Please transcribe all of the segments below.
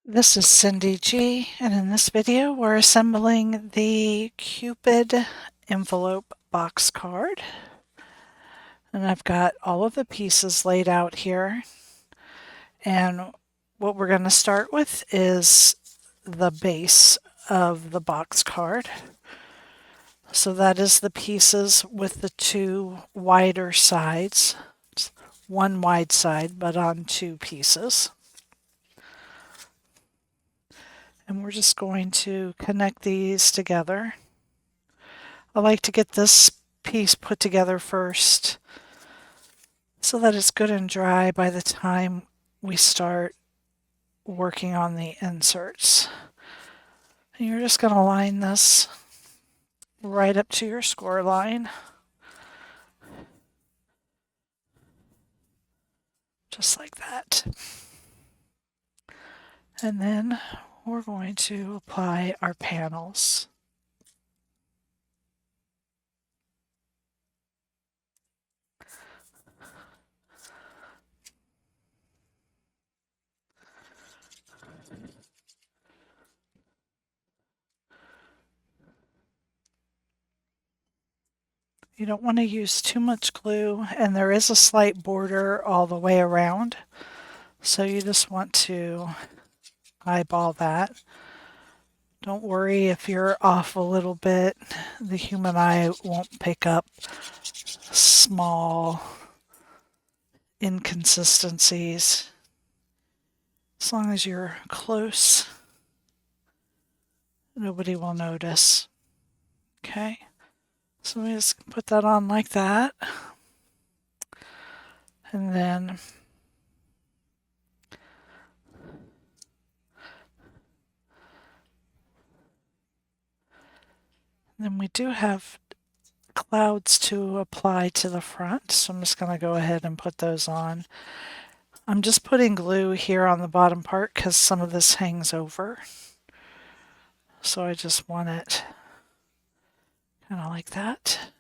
This is Cyndy G, and in this video we're assembling the Cupid envelope box card. And I've got all of the pieces laid out here. And what we're going to start with is the base of the box card. So that is the pieces with the two wider sides. It's one wide side, but on two pieces. And we're just going to connect these together. I like to get this piece put together first so that it's good and dry by the time we start working on the inserts. And you're just going to line this right up to your score line. Just like that. And then we're going to apply our panels. You don't want to use too much glue, and there is a slight border all the way around, so you just want to eyeball that. Don't worry if you're off a little bit. The human eye won't pick up small inconsistencies. As long as you're close, nobody will notice. Okay, so we just put that on like that. And then we do have clouds to apply to the front, so I'm just going to go ahead and put those on. I'm just putting glue here on the bottom part because some of this hangs over. So I just want it kind of like that.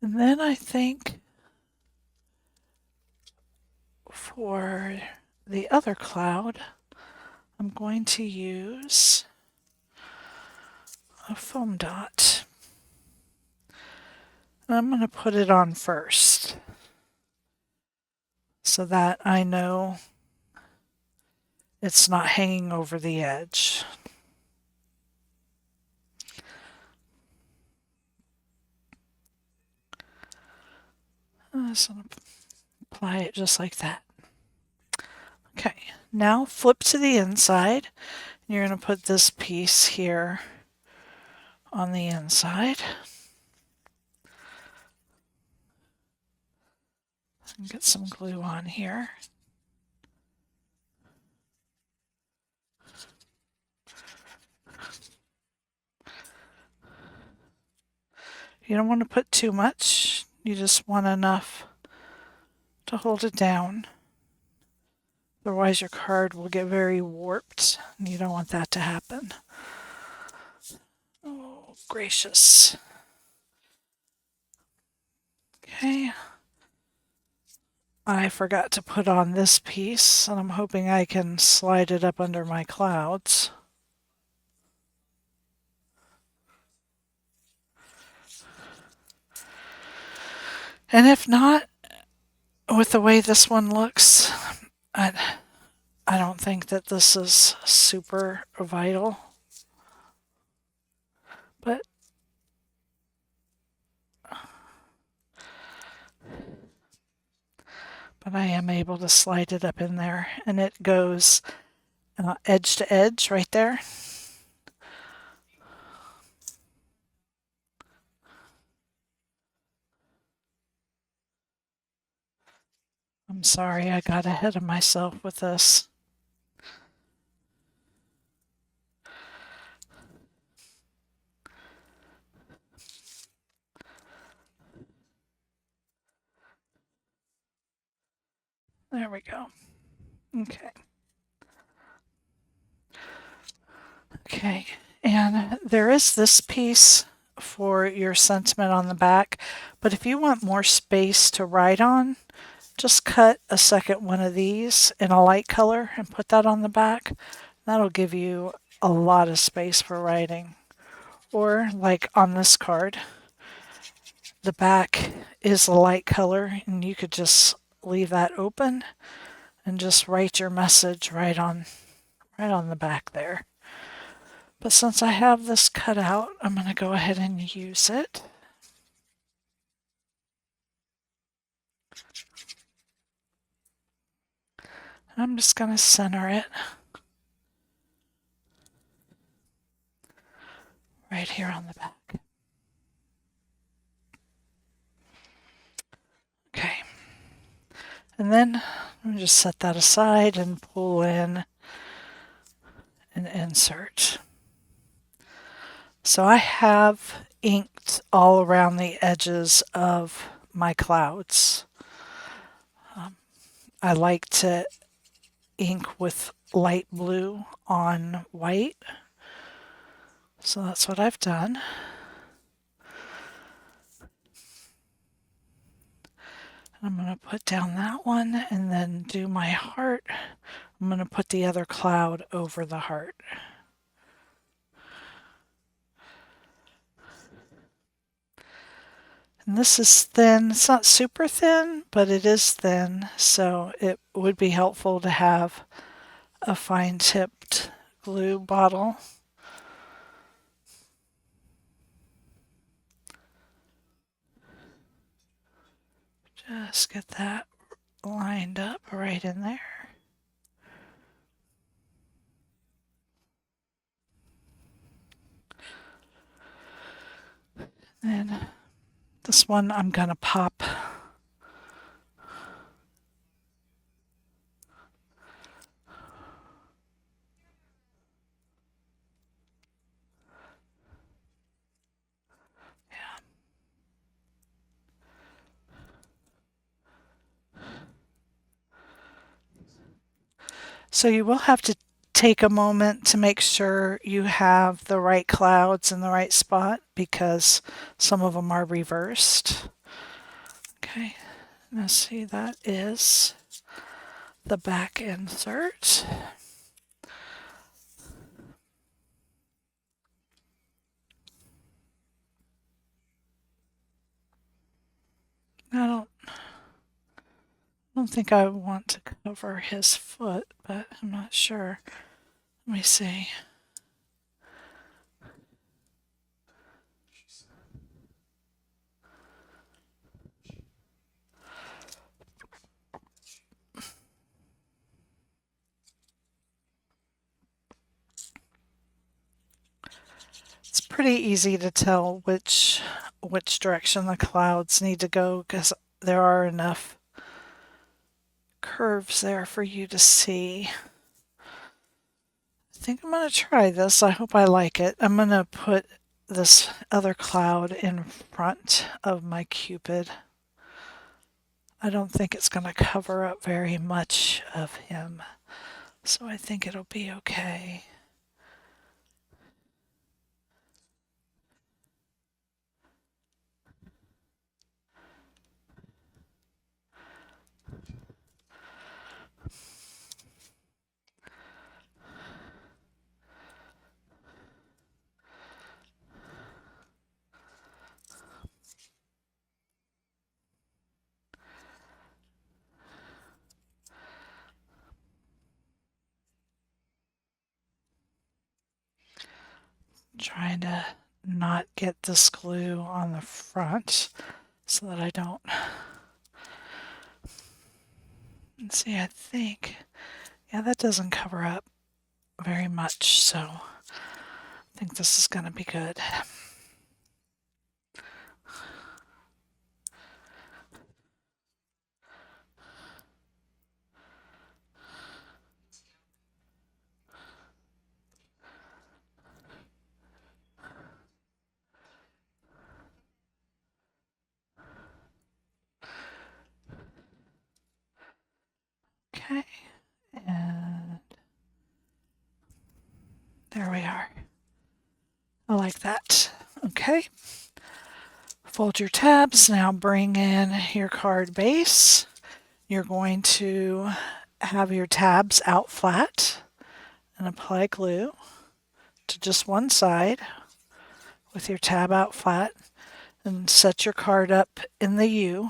And then I think for the other cloud, I'm going to use a foam dot. And I'm going to put it on first so that I know it's not hanging over the edge. I'm just going to apply it just like that. Okay, now flip to the inside. You're going to put this piece here on the inside. And get some glue on here. You don't want to put too much. You just want enough to hold it down. Otherwise your card will get very warped, and you don't want that to happen. Oh, gracious. Okay. I forgot to put on this piece, and I'm hoping I can slide it up under my clouds. And if not, with the way this one looks, I don't think that this is super vital. But I am able to slide it up in there, and it goes edge to edge right there. I'm sorry, I got ahead of myself with this. There we go. Okay. Okay, and there is this piece for your sentiment on the back, but if you want more space to write on, just cut a second one of these in a light color and put that on the back. That'll give you a lot of space for writing. Or like on this card, the back is a light color and you could just leave that open and just write your message right on the back there. But since I have this cut out, I'm going to go ahead and use it. I'm just going to center it right here on the back. Okay. And then I'm just set that aside and pull in and insert. So I have inked all around the edges of my clouds. I like to ink with light blue on white. So that's what I've done. I'm going to put down that one and then do my heart. I'm going to put the other cloud over the heart. And this is thin. It's not super thin, but it is thin, so it would be helpful to have a fine-tipped glue bottle. Just get that lined up right in there. And this one I'm going to pop So you will have to take a moment to make sure you have the right clouds in the right spot because some of them are reversed. Okay, now see, that is the back insert. I don't think I want to cover his foot, but I'm not sure. Let me see. It's pretty easy to tell which direction the clouds need to go because there are enough curves there for you to see. I think I'm going to try this. I hope I like it. I'm going to put this other cloud in front of my Cupid. I don't think it's going to cover up very much of him, so I think it'll be okay. Trying to not get this glue on the front so that I don't. Let's see, I think, yeah, that doesn't cover up very much, so I think this is going to be good. Okay, and there we are. I like that. Okay, fold your tabs. Now bring in your card base. You're going to have your tabs out flat, and apply glue to just one side with your tab out flat and set your card up in the U.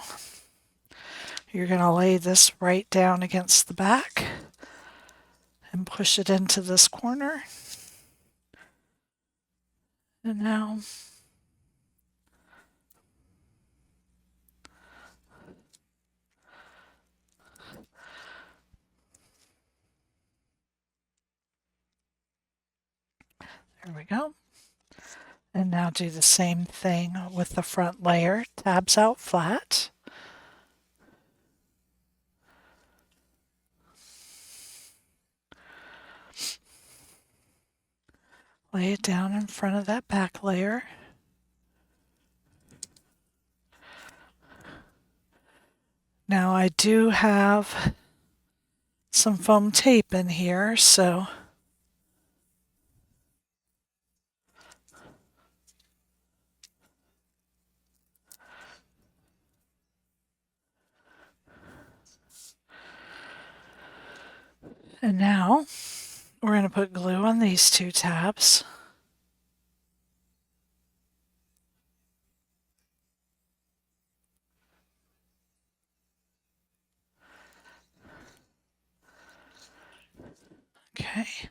You're going to lay this right down against the back and push it into this corner. And now there we go. And now do the same thing with the front layer, tabs out flat. Lay it down in front of that back layer. Now I do have some foam tape in here, so and now we're going to put glue on these two tabs. Okay.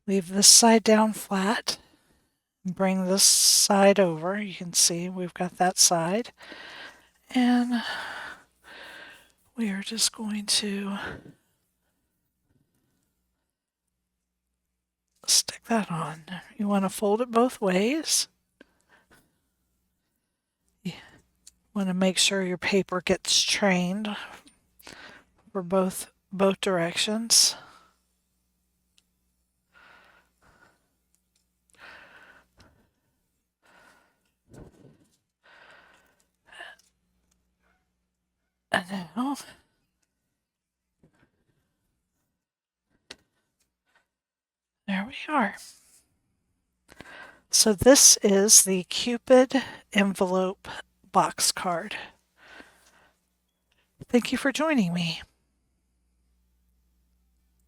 Leave this side down flat. Bring this side over. You can see we've got that side. And we are just going to stick that on. You want to fold it both ways. You want to make sure your paper gets trained for both directions. And now there we are. So this is the Cupid envelope box card. Thank you for joining me.